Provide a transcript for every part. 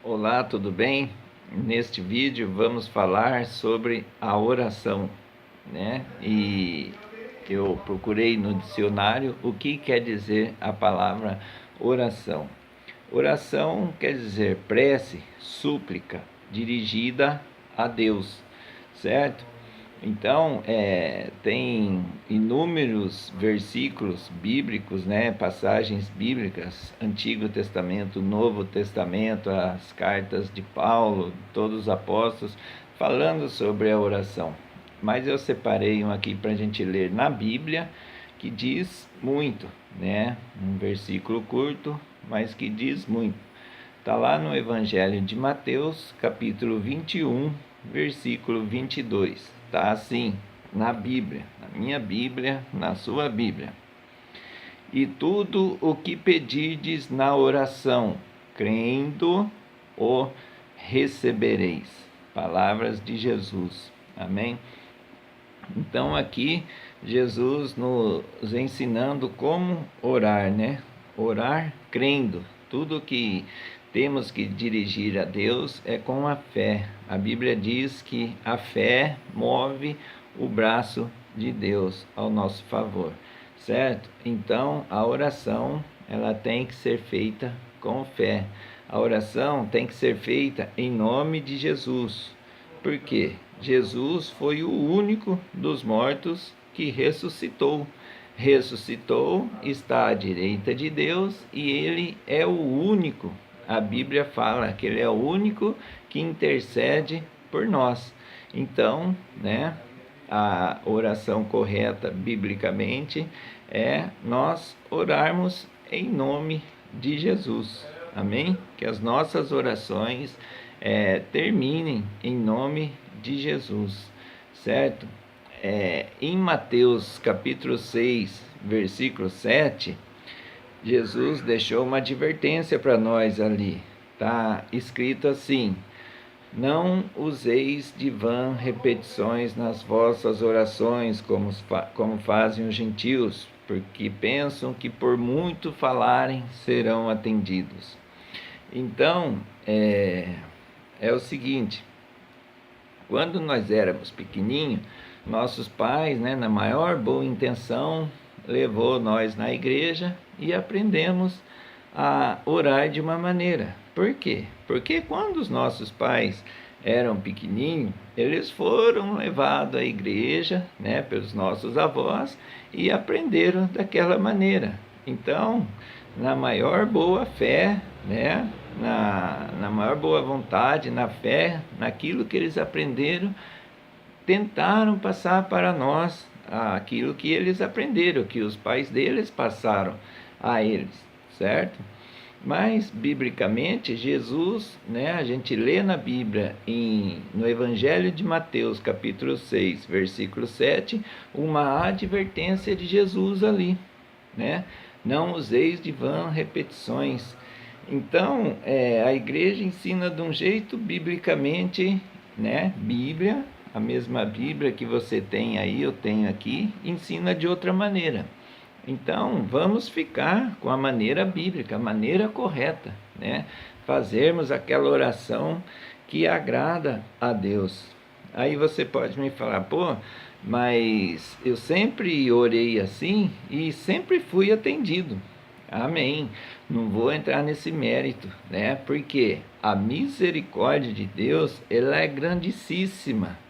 Olá, tudo bem? Neste vídeo vamos falar sobre a oração, né? E eu procurei no dicionário o que quer dizer a palavra oração. Oração quer dizer prece, súplica, dirigida a Deus, certo? Então, tem inúmeros versículos bíblicos, né, passagens bíblicas, Antigo Testamento, Novo Testamento, as cartas de Paulo, todos os apóstolos, falando sobre a oração. Mas eu separei um aqui para a gente ler na Bíblia, que diz muito, né, um versículo curto, mas que diz muito. Está lá no Evangelho de Mateus, capítulo 21, versículo 22. Está assim, na Bíblia, na minha Bíblia, na sua Bíblia. E tudo o que pedirdes na oração, crendo, o recebereis. Palavras de Jesus. Amém? Então aqui, Jesus nos ensinando como orar, né? Orar crendo. Tudo que temos que dirigir a Deus é com a fé. A Bíblia diz que a fé move o braço de Deus ao nosso favor, certo? Então, a oração, ela tem que ser feita com fé. A oração tem que ser feita em nome de Jesus. Por quê? Jesus foi o único dos mortos que ressuscitou. Ressuscitou, está à direita de Deus e ele é o único. A Bíblia fala que ele é o único que intercede por nós. Então, né, a oração correta biblicamente é nós orarmos em nome de Jesus. Amém? Que as nossas orações terminem em nome de Jesus, certo? Em Mateus capítulo 6, versículo 7, Jesus deixou uma advertência para nós ali. Está escrito assim: não useis de vã repetições nas vossas orações, como fazem os gentios, porque pensam que por muito falarem serão atendidos. Então, é o seguinte: quando nós éramos pequenininhos, nossos pais, né, na maior boa intenção, levou nós na igreja e aprendemos a orar de uma maneira. Por quê? Porque quando os nossos pais eram pequenininhos, eles foram levados à igreja, né, pelos nossos avós e aprenderam daquela maneira. Então, na maior boa fé, né, na maior boa vontade, na fé, naquilo que eles aprenderam, tentaram passar para nós aquilo que eles aprenderam, que os pais deles passaram a eles, certo? Mas, biblicamente, Jesus, né, a gente lê na Bíblia, no Evangelho de Mateus, capítulo 6, versículo 7, uma advertência de Jesus ali, né? Não useis de vã repetições. Então, a igreja ensina de um jeito biblicamente, né? Bíblia, a mesma Bíblia que você tem aí, eu tenho aqui, ensina de outra maneira. Então, vamos ficar com a maneira bíblica, a maneira correta, né? Fazermos aquela oração que agrada a Deus. Aí você pode me falar, pô, mas eu sempre orei assim e sempre fui atendido. Amém. Não vou entrar nesse mérito, né? Porque a misericórdia de Deus, ela é grandíssima.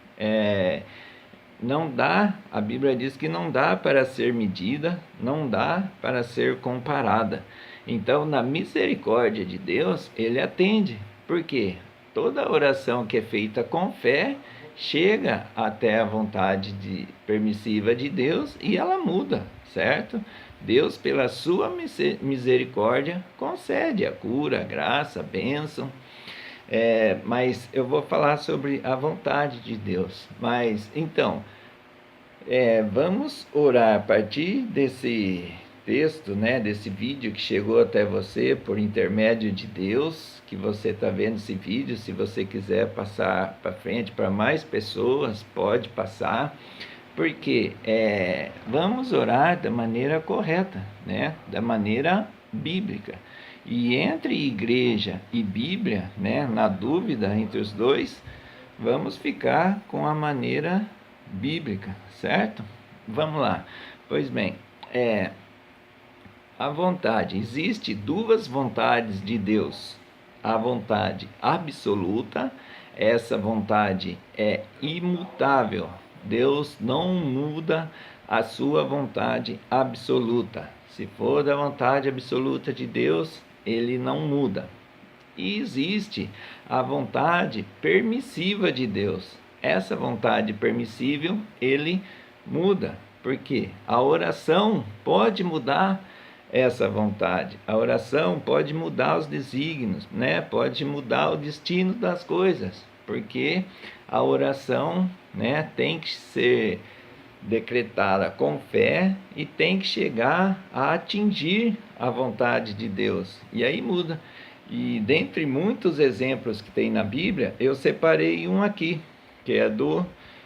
Não dá, a Bíblia diz que não dá para ser medida, não dá para ser comparada. Então, na misericórdia de Deus, ele atende. Por quê? Toda oração que é feita com fé chega até a vontade permissiva de Deus e ela muda, certo? Deus, pela sua misericórdia, concede a cura, a graça, a bênção. Mas eu vou falar sobre a vontade de Deus. Mas então, vamos orar a partir desse texto, né, desse vídeo que chegou até você por intermédio de Deus, que você está vendo esse vídeo. Se você quiser passar para frente para mais pessoas, pode passar, porque vamos orar da maneira correta, né, da maneira bíblica. E entre igreja e Bíblia, né, na dúvida entre os dois, vamos ficar com a maneira bíblica, certo? Vamos lá. Pois bem, a vontade. Existe duas vontades de Deus. A vontade absoluta, essa vontade é imutável. Deus não muda a sua vontade absoluta. Se for da vontade absoluta de Deus, ele não muda. E existe a vontade permissiva de Deus. Essa vontade permissível, ele muda. Por quê? A oração pode mudar essa vontade. A oração pode mudar os desígnios, né? Pode mudar o destino das coisas. Porque a oração, né, tem que ser decretada com fé e tem que chegar a atingir a vontade de Deus. E aí muda. E dentre muitos exemplos que tem na Bíblia, eu separei um aqui, que é do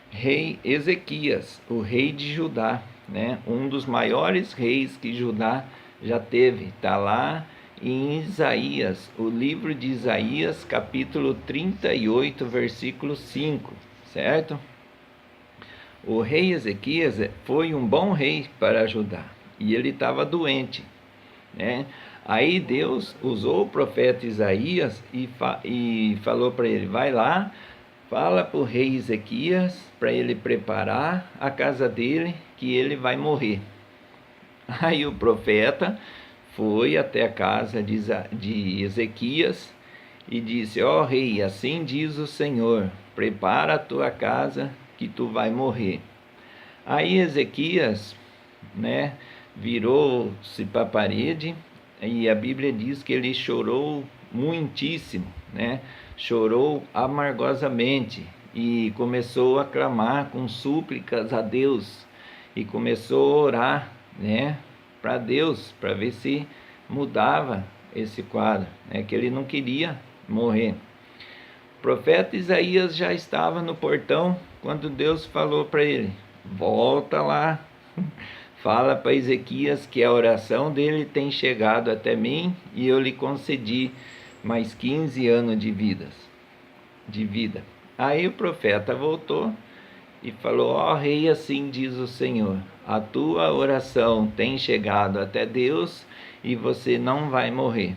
rei Ezequias, o rei de Judá, né? Um dos maiores reis que Judá já teve. Está lá em Isaías, o livro de Isaías, capítulo 38, versículo 5, certo? O rei Ezequias foi um bom rei para Judá, e ele estava doente, né? Aí Deus usou o profeta Isaías e falou para ele: vai lá, fala para o rei Ezequias para ele preparar a casa dele, que ele vai morrer. Aí o profeta foi até a casa de Ezequias e disse: ó rei, assim diz o Senhor, prepara a tua casa, que tu vai morrer. Aí Ezequias, né, virou-se para a parede, e a Bíblia diz que ele chorou muitíssimo, né? Chorou amargosamente e começou a clamar com súplicas a Deus e começou a orar, né, para Deus, para ver se mudava esse quadro, né, que ele não queria morrer. O profeta Isaías já estava no portão quando Deus falou para ele: volta lá, fala para Ezequias que a oração dele tem chegado até mim e eu lhe concedi mais 15 anos de vida. Aí o profeta voltou e falou: ó rei, assim diz o Senhor, a tua oração tem chegado até Deus e você não vai morrer.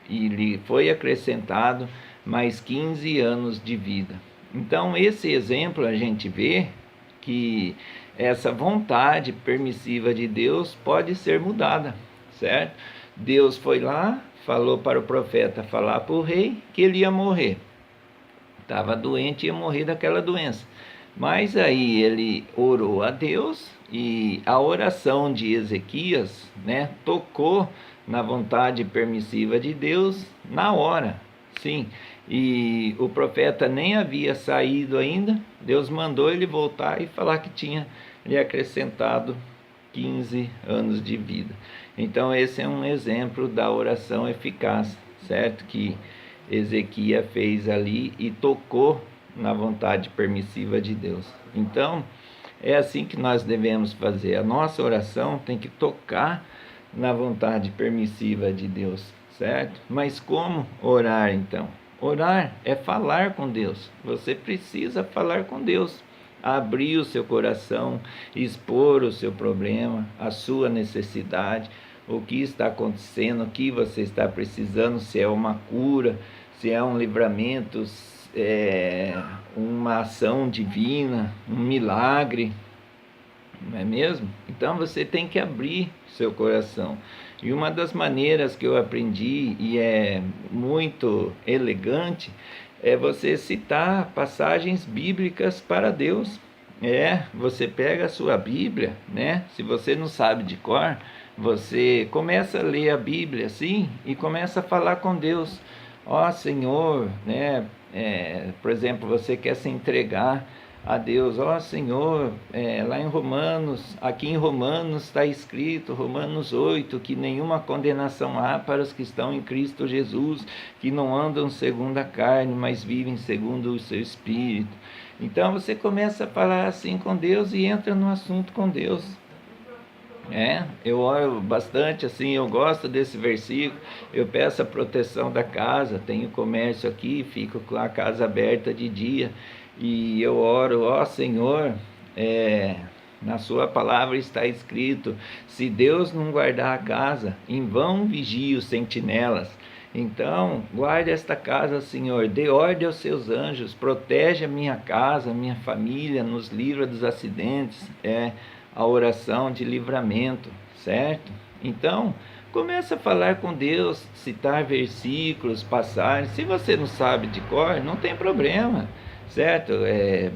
E lhe foi acrescentado mais 15 anos de vida. Então, esse exemplo a gente vê que essa vontade permissiva de Deus pode ser mudada, certo? Deus foi lá, falou para o profeta falar para o rei que ele ia morrer. Estava doente e ia morrer daquela doença. Mas aí ele orou a Deus e a oração de Ezequias, né, tocou na vontade permissiva de Deus na hora, sim. E o profeta nem havia saído ainda, Deus mandou ele voltar e falar que tinha lhe acrescentado 15 anos de vida. Então esse é um exemplo da oração eficaz, certo? Que Ezequias fez ali e tocou na vontade permissiva de Deus. Então é assim que nós devemos fazer. A nossa oração tem que tocar na vontade permissiva de Deus, certo? Mas como orar então? Orar é falar com Deus. Você precisa falar com Deus, abrir o seu coração, expor o seu problema, a sua necessidade, o que está acontecendo, o que você está precisando, se é uma cura, se é um livramento, uma ação divina, um milagre, não é mesmo? Então você tem que abrir seu coração. E uma das maneiras que eu aprendi, e é muito elegante, é você citar passagens bíblicas para Deus. Você pega a sua Bíblia, né? Se você não sabe de cor, você começa a ler a Bíblia assim e começa a falar com Deus. Ó Senhor, né? Por exemplo, você quer se entregar a Deus. Ó Senhor, lá em Romanos, aqui em Romanos está escrito, Romanos 8, que nenhuma condenação há para os que estão em Cristo Jesus, que não andam segundo a carne, mas vivem segundo o seu Espírito. Então você começa a falar assim com Deus e entra no assunto com Deus. Eu oro bastante, assim, eu gosto desse versículo. Eu peço a proteção da casa, tenho comércio aqui, fico com a casa aberta de dia, e eu oro, ó Senhor, na sua palavra está escrito: se Deus não guardar a casa, em vão vigia os sentinelas. Então, guarde esta casa, Senhor, dê ordem aos seus anjos, protege a minha casa, a minha família, nos livra dos acidentes, a oração de livramento, certo? Então, começa a falar com Deus, citar versículos, passagens. Se você não sabe de cor, não tem problema, certo?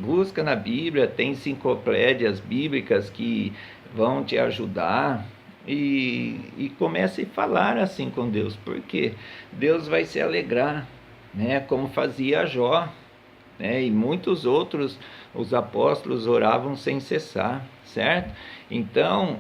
Busca na Bíblia, tem enciclopédias bíblicas que vão te ajudar. E comece a falar assim com Deus, porque Deus vai se alegrar, né? Como fazia Jó, né? E muitos outros, os apóstolos oravam sem cessar, certo? Então,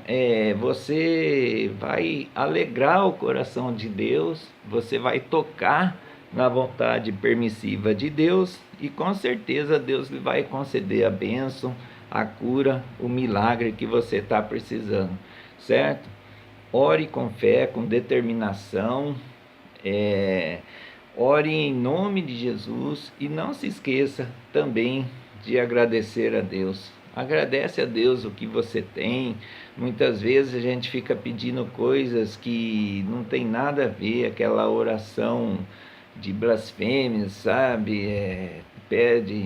você vai alegrar o coração de Deus, você vai tocar na vontade permissiva de Deus, e com certeza Deus lhe vai conceder a bênção, a cura, o milagre que você está precisando, certo? Ore com fé, com determinação, ore em nome de Jesus, e não se esqueça também de agradecer a Deus. Agradece a Deus o que você tem. Muitas vezes a gente fica pedindo coisas que não tem nada a ver, aquela oração de blasfêmia, sabe?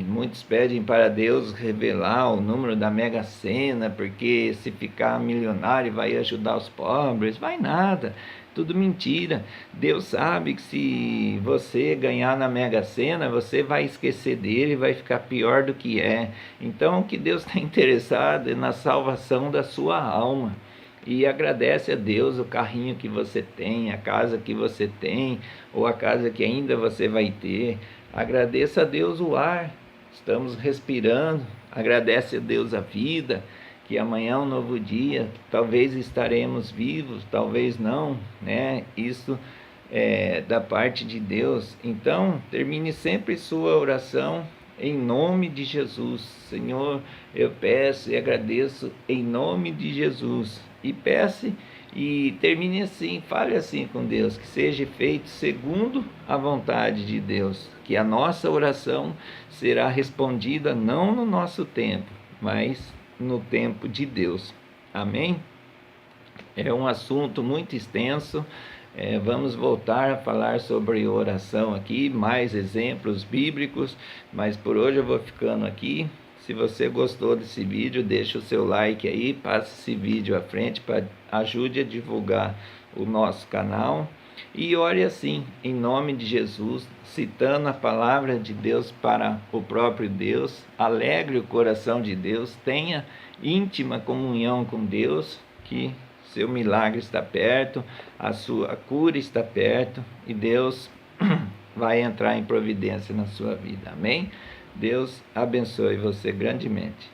Muitos pedem para Deus revelar o número da Mega Sena, porque se ficar milionário vai ajudar os pobres. Vai nada, tudo mentira. Deus sabe que se você ganhar na Mega Sena, você vai esquecer dele e vai ficar pior do que é. Então, o que Deus está interessado é na salvação da sua alma. E agradece a Deus o carrinho que você tem, a casa que você tem, ou a casa que ainda você vai ter. Agradeça a Deus o ar, estamos respirando. Agradece a Deus a vida, que amanhã é um novo dia. Talvez estaremos vivos, talvez não, né? Isso é da parte de Deus. Então, termine sempre sua oração em nome de Jesus. Senhor, eu peço e agradeço em nome de Jesus. E peça e termine assim, fale assim com Deus, que seja feito segundo a vontade de Deus, que a nossa oração será respondida não no nosso tempo, mas no tempo de Deus. Amém? É um assunto muito extenso. Vamos voltar a falar sobre oração aqui, mais exemplos bíblicos, mas por hoje eu vou ficando aqui. Se você gostou desse vídeo, deixa o seu like aí, passe esse vídeo à frente para ajude a divulgar o nosso canal. E ore assim, em nome de Jesus, citando a palavra de Deus para o próprio Deus. Alegre o coração de Deus, tenha íntima comunhão com Deus, que seu milagre está perto, a sua cura está perto, e Deus vai entrar em providência na sua vida. Amém? Deus abençoe você grandemente.